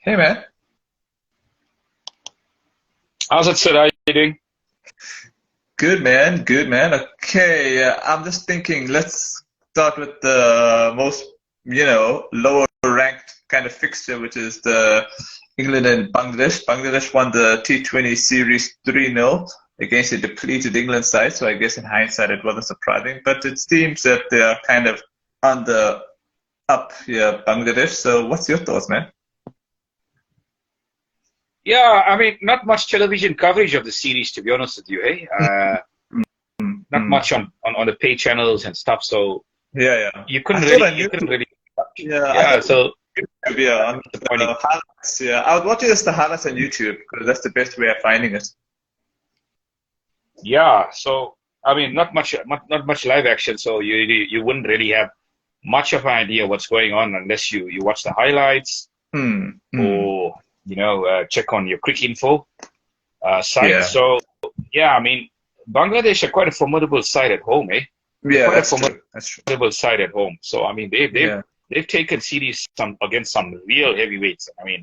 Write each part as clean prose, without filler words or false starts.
Hey man, How's it, Sid? How are you doing? good man, good man. Okay, I'm just thinking. Let's start with the most, lower ranked kind of fixture, which is the England and Bangladesh. Bangladesh won the T20 series 3-0 against a depleted England side. So I guess in hindsight it wasn't surprising, but it seems that they are kind of on the up here, Bangladesh. So what's your thoughts, man? Yeah, I mean, not much television coverage of the series, to be honest with you, hey? Not Mm. much on the pay channels and stuff, so Yeah, yeah. you I couldn't thought really, on you couldn't YouTube. really watch. Yeah, I Yeah, thought so YouTube, yeah, that's on disappointing. the highlights. Yeah, I would watch it as the highlights on YouTube because that's the best way of finding it. Yeah, so I mean, not much live action, so you wouldn't really have much of an idea what's going on unless you watch the highlights Hmm. Hmm. or check on your quick info site. Yeah. So yeah, I mean, Bangladesh are quite a formidable side at home, eh? They're Yeah, quite a that's formidable true. That's true. side at home. So I mean, Yeah. they've taken series against some real heavyweights. I mean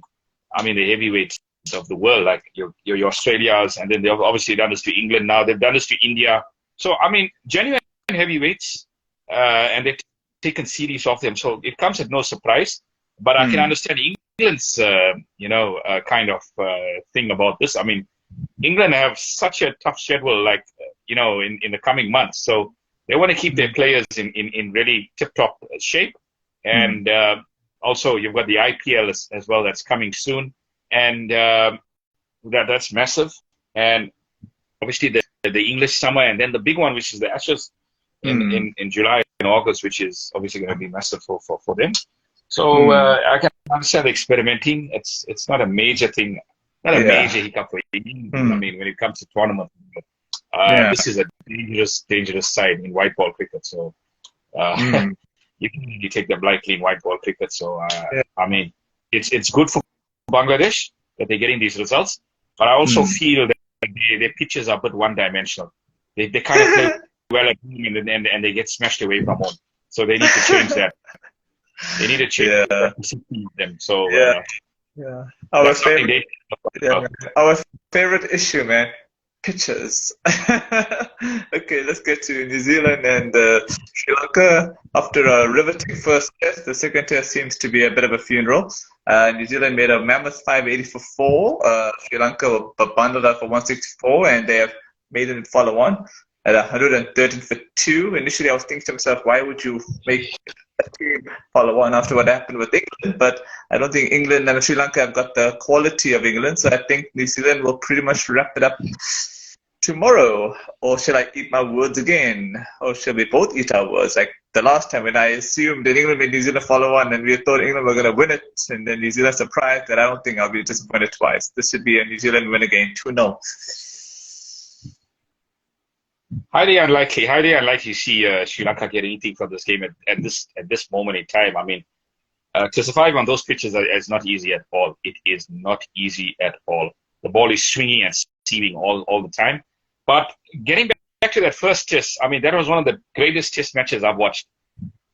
the heavyweights of the world, like your Australias, and then they've obviously done this to England now. They've done this to India. So I mean, genuine heavyweights, and they've taken series off them. So it comes at no surprise. But I can Hmm. understand England's kind of thing about this. I mean, England have such a tough schedule, like in the coming months. So they want to keep their Hmm. players in really tip-top shape, Hmm. and also you've got the IPL as well that's coming soon, and that's massive. And obviously the English summer, and then the big one, which is the Ashes Hmm. in July and August, which is obviously going to be massive for them. So Hmm. I can understand experimenting. It's not a major thing, not a Yeah. major hiccup for England. I Hmm. mean, when it comes to tournament, Yeah. this is a dangerous side in white ball cricket. So uh, Hmm. you can really take them lightly in white ball cricket. So Yeah. I mean, it's good for Bangladesh that they're getting these results, but I also Hmm. feel that their pitches are a bit one-dimensional. They kind of play well at home and they get smashed away from home. So they need to change that. They need to change Yeah. that discipline of them. So Yeah. Yeah. Our that's something favorite. they. Yeah, man. Our favorite issue, man. Pictures. Okay, let's get to New Zealand and Sri Lanka. After a riveting first test, the second test seems to be a bit of a funeral. New Zealand made a mammoth 580 for four. Sri Lanka were bundled out for 164, and they have made it in follow on at 113 for two. Initially, I was thinking to myself, why would you make a team follow on after what happened with England? But I don't think England and Sri Lanka have got the quality of England, so I think New Zealand will pretty much wrap it up tomorrow. Or should I eat my words again? Or should we both eat our words? Like the last time when I assumed that England and New Zealand follow on and we thought England were going to win it, and then New Zealand surprised that I don't think I'll be disappointed twice. This should be a New Zealand win again, 2-0. Highly unlikely to see Sri Lanka get anything from this game at this moment in time. I mean, to survive on those pitches is not easy at all. It is not easy at all. The ball is swinging and seaming all the time. But getting back to that first test, I mean, that was one of the greatest test matches I've watched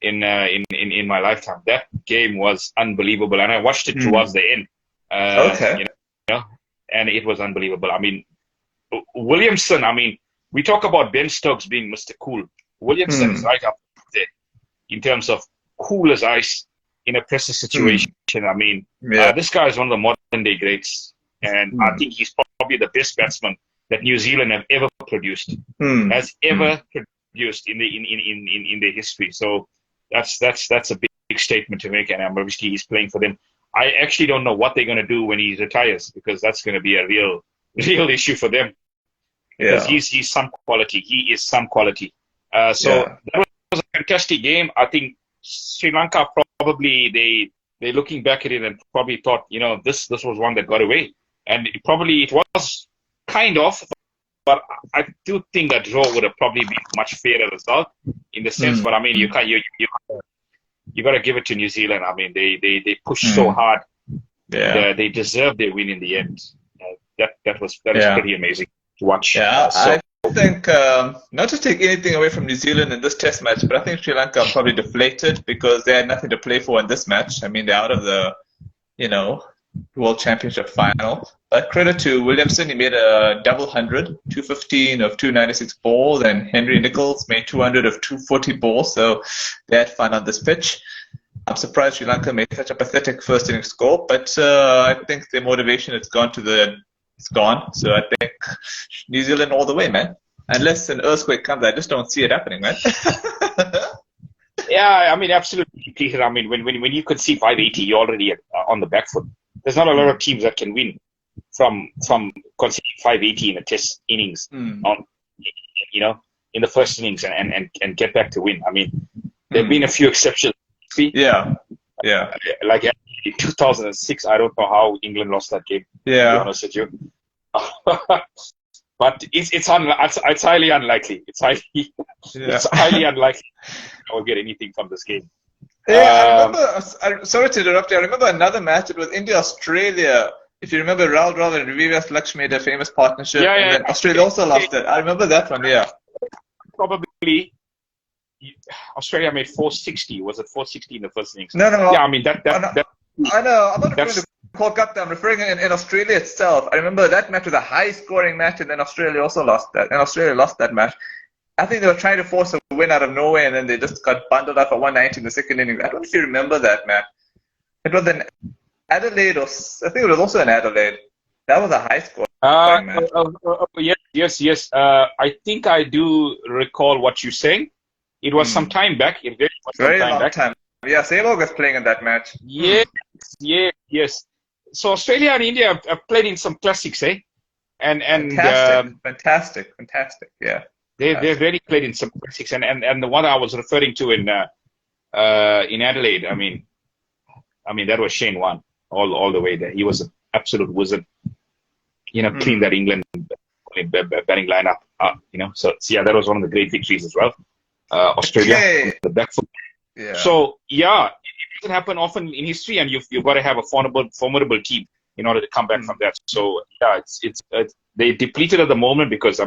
in my lifetime. That game was unbelievable, and I watched it Hmm. towards the end. Okay. You know, and it was unbelievable. I mean, Williamson. I mean, we talk about Ben Stokes being Mr. Cool. Williamson is Hmm. right up there in terms of cool as ice in a pressure Hmm. situation. I mean, Yeah. this guy is one of the modern day greats, and I Hmm. think he's probably the best batsman that New Zealand have ever produced, Hmm. has Hmm. ever produced in their history. So that's a big statement to make, and obviously he's playing for them. I actually don't know what they're going to do when he retires, because that's going to be a real real issue for them, because Yeah. he's some quality. He is some quality. So Yeah. that was a fantastic game. I think Sri Lanka probably they looking back at it and probably thought, this was one that got away, and it was kind of, but I do think that draw would have probably been a much fairer result in the sense. Hmm. But I mean, you can't you got to give it to New Zealand. I mean, they pushed so Hmm. hard, and Yeah. they deserved their win in the end. That was Yeah. pretty amazing to watch. Yeah, So I think not to take anything away from New Zealand in this test match, but I think Sri Lanka are probably deflated because they had nothing to play for in this match. I mean, they're out of the, you know, World Championship final. But credit to Williamson, he made a double 100, 215 of 296 balls, and Henry Nichols made 200 of 240 balls. So they had fun on this pitch. I'm surprised Sri Lanka made such a pathetic first inning score, but I think their motivation it's gone. So I think New Zealand all the way, man. Unless an earthquake comes, I just don't see it happening, man. Yeah, I mean, absolutely, Peter. I mean, when you could see 580, you're already on the back foot. There's not a lot of teams that can win from conceding 580 in a test innings on, in the first innings and get back to win. I mean, there've been a few exceptions. Yeah. Like in 2006, I don't know how England lost that game. Yeah. To be honest with you. But it's highly unlikely. It's highly unlikely I will get anything from this game. Yeah, I remember. Sorry to interrupt you. I remember another match. It was India-Australia. If you remember, Rahul Dravid and Vivian Lakshmi made a famous partnership, and then Australia also lost it. I remember that one. Yeah. Probably Australia made 460. Was it 460 in the first innings? No. Yeah, I mean that. I know. I'm not referring to Kolkata. I'm referring in Australia itself. I remember that match was a high-scoring match, and then Australia also lost that. And Australia lost that match. I think they were trying to force a win out of nowhere, and then they just got bundled up for 190 in the second inning. I don't know if you remember that, man. It was in Adelaide, or I think it was also in Adelaide. That was a high-scoring match. Yes. I think I do recall what you're saying. It was some time back. Very long time. Yeah, Ceylon was playing in that match. Yes. So Australia and India have played in some classics, eh? And fantastic. Yeah. They've really played in some classics, and the one I was referring to in Adelaide. I mean that was Shane Warne all the way there. He was an absolute wizard. Cleaned that England batting lineup up. So yeah, that was one of the great victories as well. Australia, the back foot. Yeah. So yeah, it doesn't happen often in history, and you've got to have a formidable team in order to come back from that. So yeah, it's they depleted at the moment because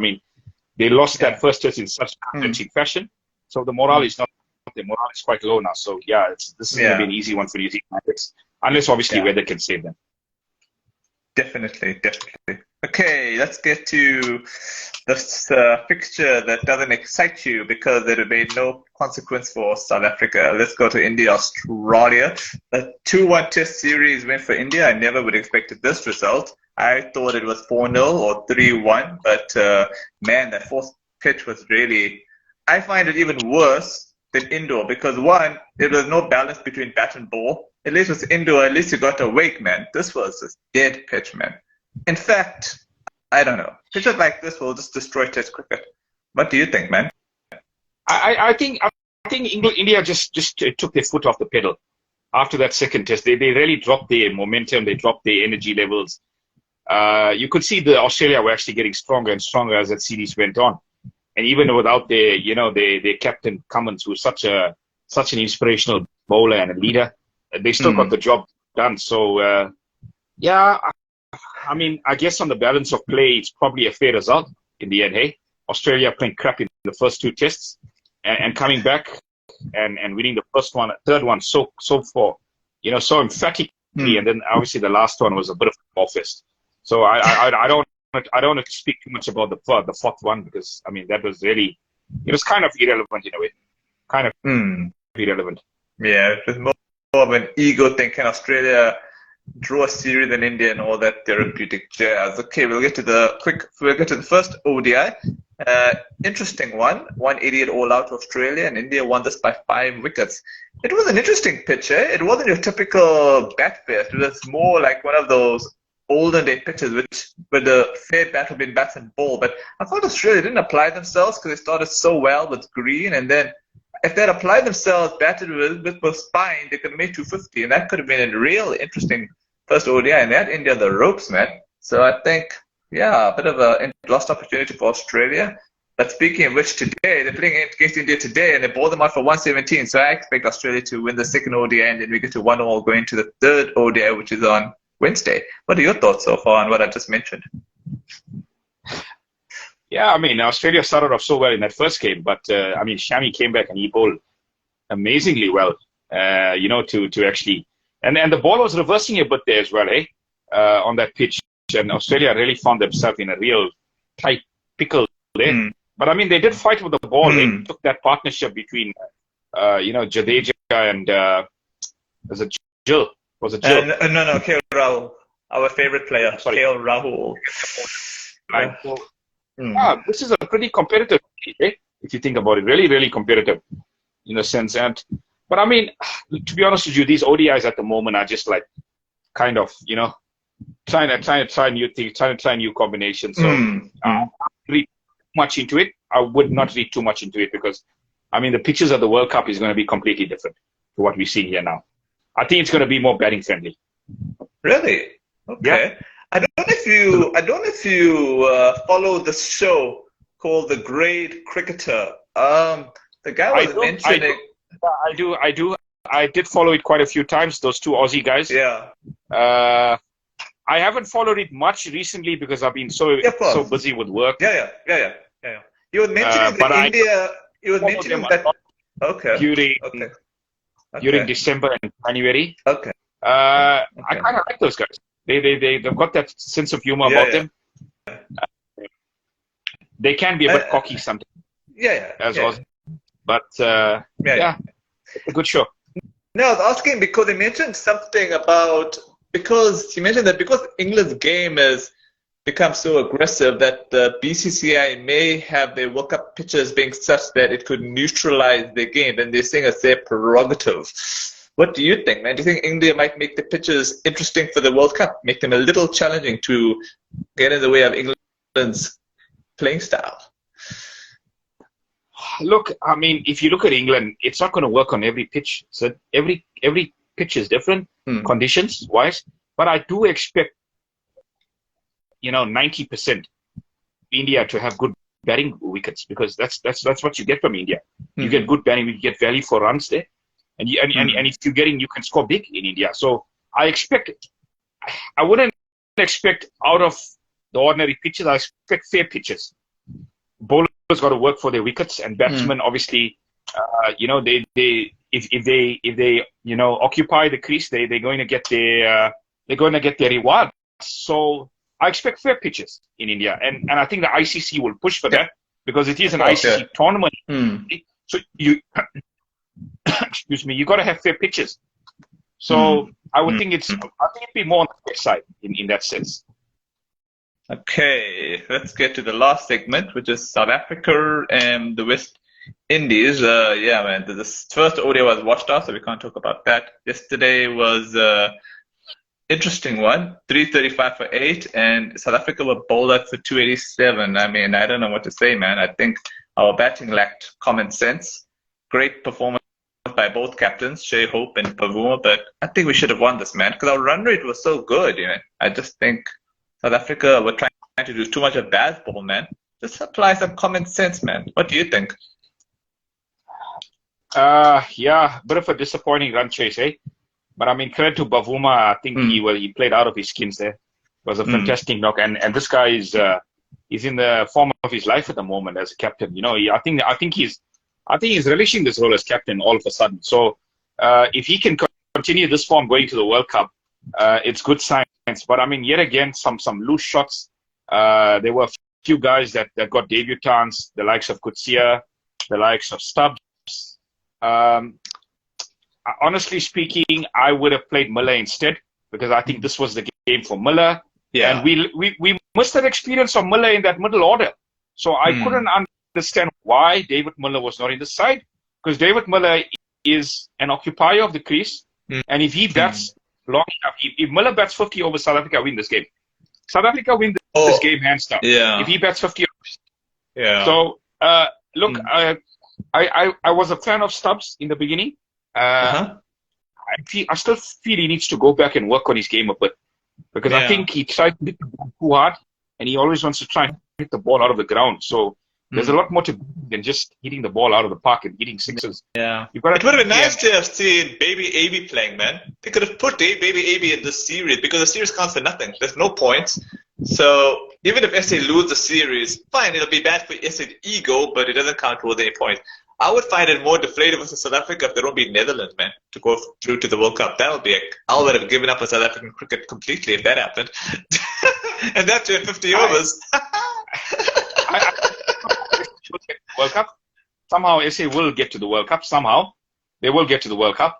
they lost that first test in such pathetic fashion. So the morale is quite low now. So yeah, this is going to be an easy one for New Zealand, unless obviously weather can save them. Definitely. Okay, let's get to this fixture that doesn't excite you because it made no consequence for South Africa. Let's go to India-Australia. A 2-1 test series win for India. I never would have expected this result. I thought it was 4-0 or 3-1, but man, that fourth pitch was really... I find it even worse than indoor because one, there was no balance between bat and ball. At least with indoor, at least you got awake, man. This was a dead pitch, man. In fact, I don't know. Pitches like this will just destroy Test cricket. What do you think, man? I think India just took their foot off the pedal after that second test. They really dropped their momentum. They dropped their energy levels. You could see the Australia were actually getting stronger and stronger as that series went on. And even without their captain Cummins, who's such an inspirational bowler and a leader, they still got the job done. So I guess on the balance of play, it's probably a fair result in the end. Hey, Australia playing crap in the first two tests and coming back and winning the first one, third one so emphatically, and then obviously the last one was a bit of a ball fest. So I don't want to speak too much about the fourth one because that was really, it was kind of irrelevant in a way, irrelevant. Yeah, it was more of an ego thing. Can Australia draw a series in India and all that therapeutic jazz? Okay, we'll get to the first ODI. Interesting one. 188 all out Australia, and India won this by 5 wickets. It was an interesting pitch, eh? It wasn't your typical bat fest. It was more like one of those olden day pitches where the fair battle between bats and ball. But I thought Australia didn't apply themselves because they started so well with green, and then if they'd applied themselves, batted with spine, they could have made 250, and that could have been a real interesting first ODI, and they had India the ropes, man. So I think, a bit of a lost opportunity for Australia. But speaking of which, today, they're playing against India today, and they bowled them out for 117, so I expect Australia to win the second ODI, and then we get to 1-1 going to the third ODI, which is on Wednesday. What are your thoughts so far on what I just mentioned? Yeah, Australia started off so well in that first game, but Shami came back and he bowled amazingly well, to actually, and the ball was reversing a bit there as well, eh? on that pitch, and Australia really found themselves in a real tight pickle there. But I mean, they did fight with the ball. They took that partnership between, Jadeja and was it Jill? Was it Jill? No, KL Rahul, our favorite player. Sorry. KL Rahul. This is a pretty competitive league, eh? If you think about it, really, really competitive in a sense. But I mean, to be honest with you, these ODIs at the moment are just like kind of, trying to try new things, trying to try new combinations. So I wouldn't read much into it. I would not read too much into it because, I mean, the pictures of the World Cup is going to be completely different to what we see here now. I think it's going to be more batting friendly. Really? Okay. Yeah. I don't know if you follow the show called The Great Cricketer. The guy was mentioning. I do. I did follow it quite a few times. Those two Aussie guys. Yeah. I haven't followed it much recently because I've been so busy with work. Yeah. You were mentioning India. You were mentioning that. Okay. During December and January. Okay. I kind of like those guys. They've got that sense of humor about them. They can be a bit cocky sometimes. Well. But it's a good show. No, I was asking because they mentioned something about because England's game has become so aggressive that the BCCI may have their World Cup pitches being such that it could neutralize their game. And they're saying it's their prerogative. What do you think, man? Do you think India might make the pitches interesting for the World Cup, make them a little challenging to get in the way of England's playing style? Look, I mean, if you look at England, it's not going to work on every pitch. So every pitch is different, conditions-wise. But I do expect, 90% India to have good batting wickets because that's what you get from India. You get good batting, you get value for runs there. And if you're you can score big in India. So I wouldn't expect out of the ordinary pitches. I expect fair pitches. Bowlers got to work for their wickets, and batsmen obviously, if they occupy the crease, they're going to get their reward. So I expect fair pitches in India, and I think the ICC will push for that because it is an ICC tournament. So excuse me, you got to have fair pitches. So I would think it'd be more on the fair side in that sense. Okay, let's get to the last segment, which is South Africa and the West Indies. Man, this first ODI was watched off, so we can't talk about that. Yesterday was interesting one, 335 for 8, and South Africa were bowled out for 287. I mean, I don't know what to say, man. I think our batting lacked common sense. Great performance by both captains, Shea Hope and Pavuma, but I think we should have won this, man, because our run rate was so good. I just think South Africa were trying to do too much of baseball, man. Just apply some common sense, man. What do you think? Bit of a disappointing run chase, eh? But I mean, credit to Bavuma. I think he played out of his skins there. It was a fantastic knock, and this guy is in the form of his life at the moment as a captain. I think he's relishing this role as captain all of a sudden. So if he can continue this form going to the World Cup, it's good signs. But I mean, yet again, some loose shots. There were a few guys that got debutants, the likes of Kutsia, the likes of Stubbs. Honestly speaking, I would have played Miller instead because I think this was the game for Miller. Yeah. And we must have experience of Miller in that middle order. So I couldn't understand why David Miller was not in the side, because David Miller is an occupier of the crease, and if he bats long enough, if Miller bats 50 over South Africa, win this game. South Africa win this game hands down. Yeah. If he bats 50 overs. Yeah. So look, I was a fan of Stubbs in the beginning. I still feel he needs to go back and work on his game a bit, because I think he tried to hit the ball too hard, and he always wants to try and hit the ball out of the ground. So there's a lot more to than just hitting the ball out of the park and hitting sixes. Yeah, it would have been nice to have seen Baby AB playing, man. They could have put Baby AB in this series because the series counts for nothing. There's no points. So even if SA lose the series, fine, it'll be bad for SA's ego, but it doesn't count towards any points. I would find it more deflating for South Africa if they don't beat Netherlands, man, to go through to the World Cup. That would be I would have given up on South African cricket completely if that happened. And that's in 50 overs. World Cup. Somehow SA will get to the World Cup. Somehow they will get to the World Cup.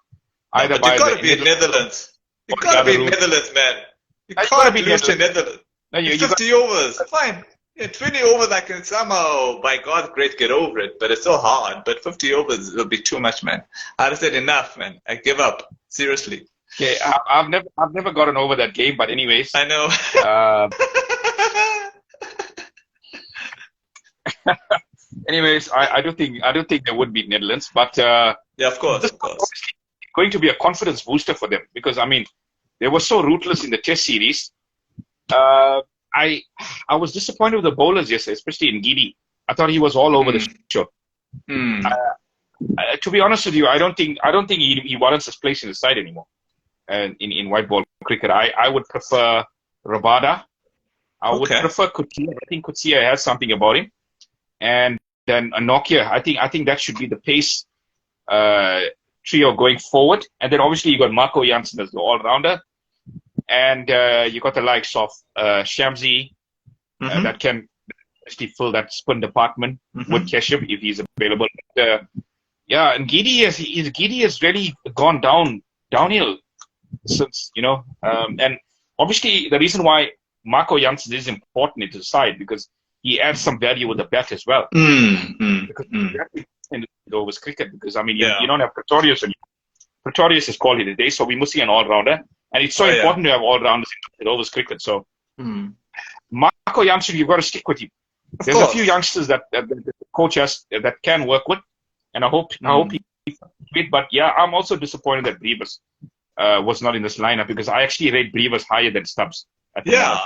Either but you got to beat Netherlands. You got to beat Netherlands, man. You can't lose to Netherlands. No, 50 overs. Fine. Yeah, 20 overs I can somehow, by God's grace, get over it, but it's so hard. But 50 overs will be too much, man. I'd have said enough, man. I give up. Seriously. Okay, I've never gotten over that game, but anyways. I know. Anyways, I don't think they would beat Netherlands, but yeah, of course. Going to be a confidence booster for them because I mean they were so ruthless in the Test series. I was disappointed with the bowlers yesterday, especially in Gidi. I thought he was all over the show. To be honest with you, I don't think he warrants his place in the side anymore. And in white ball cricket, I would prefer Rabada. I would prefer Kutia. I think Kutia has something about him. And then Nokia. I think that should be the pace trio going forward. And then obviously you got Marco Jansen as the all-rounder. And you got the likes of Shamsi that can actually fill that spin department with Keshav if he's available. Yeah, and Gidi has really gone downhill since, and obviously the reason why Marco Jansen is important into the side because he adds some value with the bat as well. Because in overs cricket, because I mean you don't have Pretorius and Pretorius is called it a day, so we must see an all-rounder. And it's so important to have all-rounders in overs cricket. So Marco Jansen, you've got to stick with him. There's a few youngsters that the coach has that can work with, and I hope he. But yeah, I'm also disappointed that Brevis was not in this lineup because I actually rate Brevis higher than Stubbs. Yeah.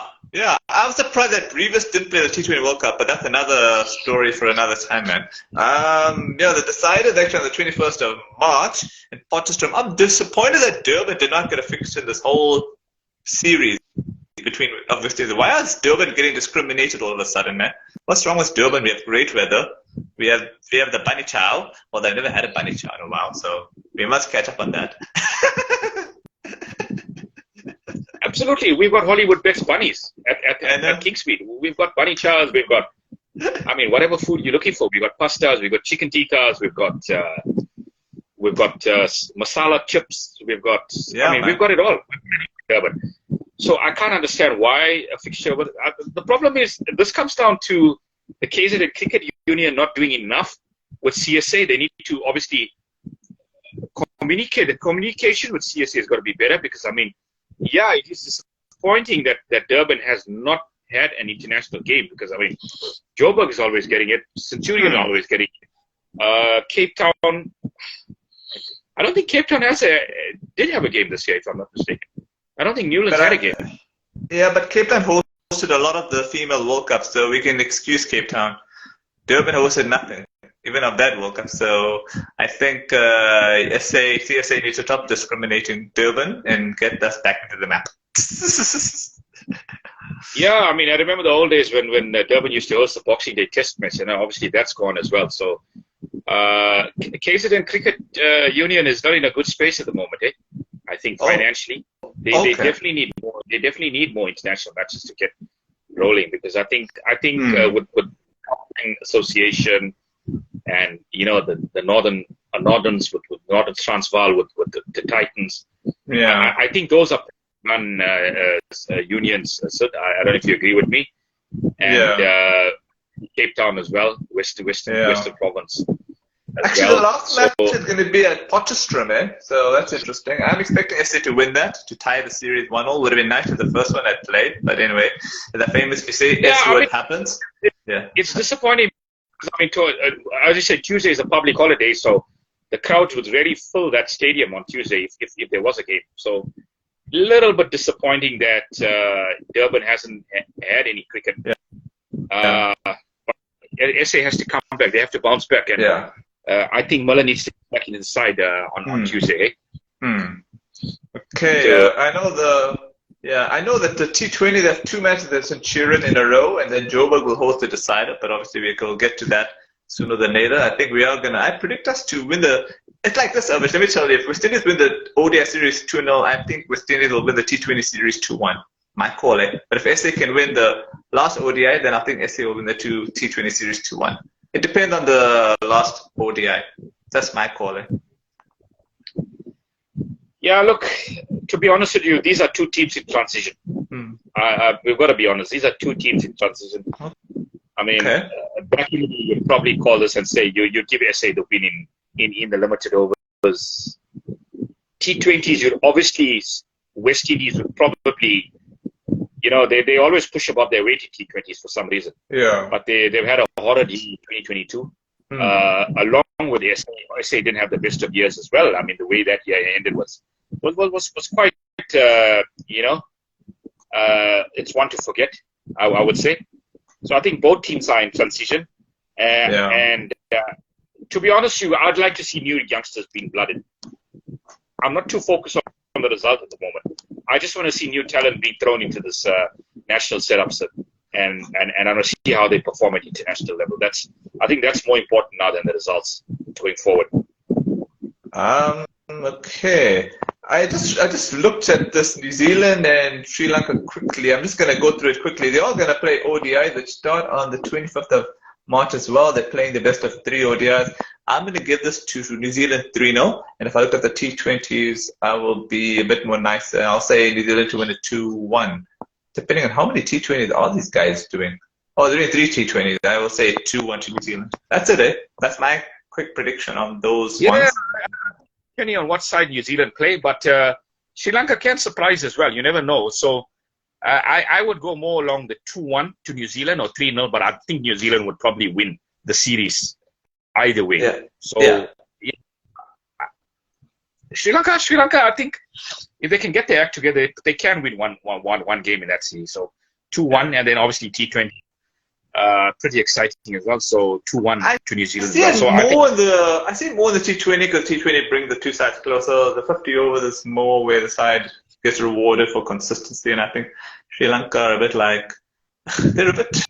I was surprised that Brevis didn't play the T20 World Cup, but that's another story for another time, man. The decider is actually on the 21st of March in Potchefstroom. I'm disappointed that Durban did not get a fixture in this whole series between, obviously, why is Durban getting discriminated all of a sudden, man? What's wrong with Durban? We have great weather. We have the bunny chow. Well, they've never had a bunny chow in a while, so we must catch up on that. Absolutely, we've got Hollywood best bunnies at Kingsmead. We've got bunny chows. We've got, I mean, whatever food you're looking for. We've got pastas. We've got chicken tikkas. We've got masala chips. We've got, we've got it all. So I can't understand why a fixture. But the problem is this comes down to the KZN Cricket Union not doing enough with CSA. They need to obviously communicate. The communication with CSA has got to be better because I mean. Yeah, it is disappointing that Durban has not had an international game because, I mean, Joburg is always getting it. Centurion is always getting it. Cape Town, I don't think Cape Town did have a game this year, if I'm not mistaken. I don't think Newlands had a game. Yeah, but Cape Town hosted a lot of the female World Cups, so we can excuse Cape Town. Durban hosted nothing, even of that World Cup. So I think CSA needs to stop discriminating Durban and get us back into the map. Yeah, I mean, I remember the old days when Durban used to host the Boxing Day Test match, and obviously that's gone as well. So KZN Cricket Union is not in a good space at the moment. I think financially, they definitely need more. They definitely need more international matches to get rolling because I think with Association and the Northerns with Northern Transvaal with the Titans. Yeah, I think those are unions. So I don't know if you agree with me. And Cape Town as well, Western Province. Actually, the last match is going to be at Potchefstroom, so that's interesting. I'm expecting SA to win that, to tie the series 1-1. Would have been nice if the first one had played, but anyway, as I famously say, what happens. It's disappointing. I mean, as you said, Tuesday is a public holiday, so the crowds would really fill that stadium on Tuesday if there was a game. So, a little bit disappointing that Durban hasn't had any cricket. SA has to come back. They have to bounce back. And I think Muller needs to get back into the side on Tuesday. Okay, so, I know that the T20, there's two matches at Centurion in a row, and then Joburg will host the decider, but obviously we'll get to that sooner than later. I think we are gonna. I predict us to win the. It's like this, Avish. Let me tell you. If West Indies win the ODI series 2-0, I think West Indies will win the T20 series 2-1. My call, eh? But if SA can win the last ODI, then I think SA will win the T20 series 2-1. It depends on the last ODI. That's my call, eh? Yeah, look, to be honest with you, these are two teams in transition. We've got to be honest. These are two teams in transition. I mean, back in the day, you'd probably call this and say you'd give SA the win in the limited overs. T20s, you'd obviously, West Indies would probably, they always push above their weight in T20s for some reason. Yeah. But they've had a horror year in 2022. Along with SA didn't have the best of years as well. I mean, the way that year ended was quite, it's one to forget, I would say. So I think both teams are in transition. And to be honest with you, I'd like to see new youngsters being blooded. I'm not too focused on the result at the moment. I just want to see new talent being thrown into this national setups and I want to see how they perform at international level. I think that's more important now than the results going forward. Okay. I just looked at this New Zealand and Sri Lanka quickly. I'm just going to go through it quickly. They're all going to play ODI that start on the 25th of March as well. They're playing the best of 3 ODIs. I'm going to give this to New Zealand 3-0. And if I look at the T20s, I will be a bit more nice. I'll say New Zealand to win it 2-1. Depending on how many T20s are these guys doing. Oh, they're doing 3 T20s. I will say 2-1 to New Zealand. That's it, eh? That's my quick prediction on those ones. Depending on what side New Zealand play, but Sri Lanka can surprise as well. You never know. So I would go more along the 2-1 to New Zealand or 3-0, but I think New Zealand would probably win the series either way. Yeah. So Sri Lanka, I think if they can get their act together, they can win one game in that series. So 2-1, and then obviously T20. Pretty exciting as well. So 2-1 to New Zealand. I see more in the T20 because T20 brings the two sides closer. The 50 overs is more where the side gets rewarded for consistency, and I think Sri Lanka are a bit like they're a bit.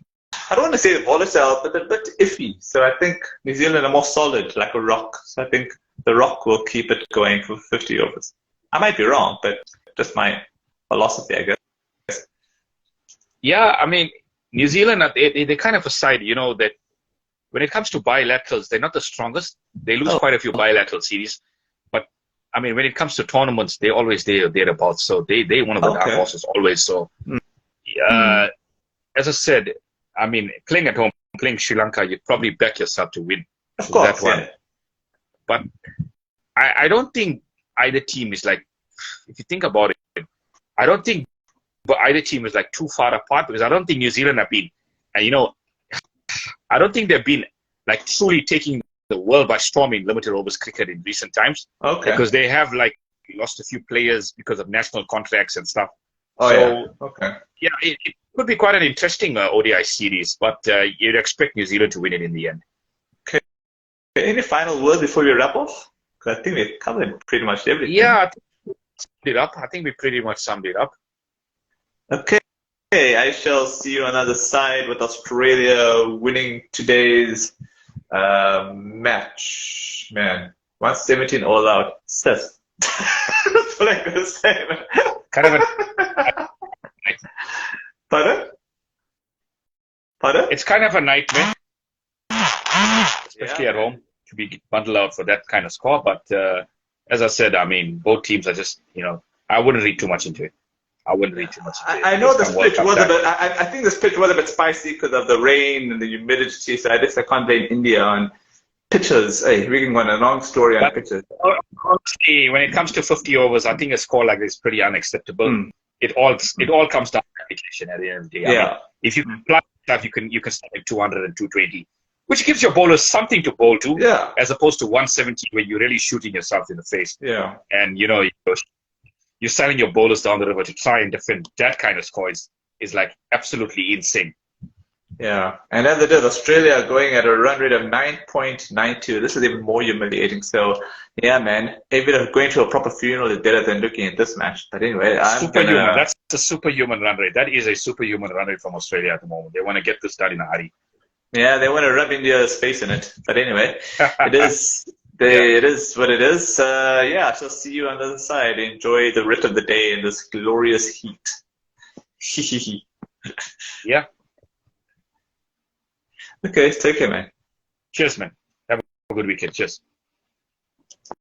I don't want to say volatile, but they're a bit iffy. So I think New Zealand are more solid, like a rock. So I think the rock will keep it going for 50 overs. I might be wrong, but just my philosophy, I guess. Yeah, I mean. New Zealand, they're kind of a side, that when it comes to bilaterals, they're not the strongest. They lose quite a few bilateral series. But, I mean, when it comes to tournaments, they're always thereabouts. So they're one of the dark horses always. So, as I said, I mean, playing at home, playing Sri Lanka, you'd probably back yourself to win that one. Yeah. But I don't think either team is like, if you think about it, I don't think but either team is like too far apart because I don't think New Zealand have been, I don't think they've been like truly taking the world by storm in limited overs cricket in recent times. Okay. Because they have like lost a few players because of national contracts and stuff. Yeah, it could be quite an interesting ODI series, but you'd expect New Zealand to win it in the end. Okay. Any final words before we wrap off? Because I think we've covered pretty much everything. Yeah, I think we pretty much summed it up. Okay, I shall see you on the other side with Australia winning today's match. Man, 117 all out. Seth. That's what I'm going to say, man. Kind of a... Pardon? It's kind of a nightmare, especially at home, to be bundled out for that kind of score. But as I said, I mean, both teams are just, I wouldn't read too much into it. I know the split was a bit. I think the split was a bit spicy because of the rain and the humidity. So I guess I can't blame India on pitches. Hey, we can go on a long story on pitches. Honestly, when it comes to 50 overs, I think a score like this is pretty unacceptable. It all comes down to application at the end of the day. Yeah. I mean, if you apply stuff, you can start at 200 and 220, which gives your bowlers something to bowl to. Yeah. As opposed to 170, where you're really shooting yourself in the face. Yeah. And you're selling your bowlers down the river to try and defend that kind of score is like absolutely insane. Yeah, and as it is, Australia going at a run rate of 9.92. This is even more humiliating. So, yeah, man, even going to a proper funeral is better than looking at this match. But anyway, That's a superhuman run rate. That is a superhuman run rate from Australia at the moment. They want to get this done in a hurry. Yeah, they want to rub India's face in it. But anyway, it is Yeah, it is what it is. Yeah, I shall see you on the other side. Enjoy the rest of the day in this glorious heat. yeah. Okay, take care, man. Cheers, man. Have a good weekend. Cheers.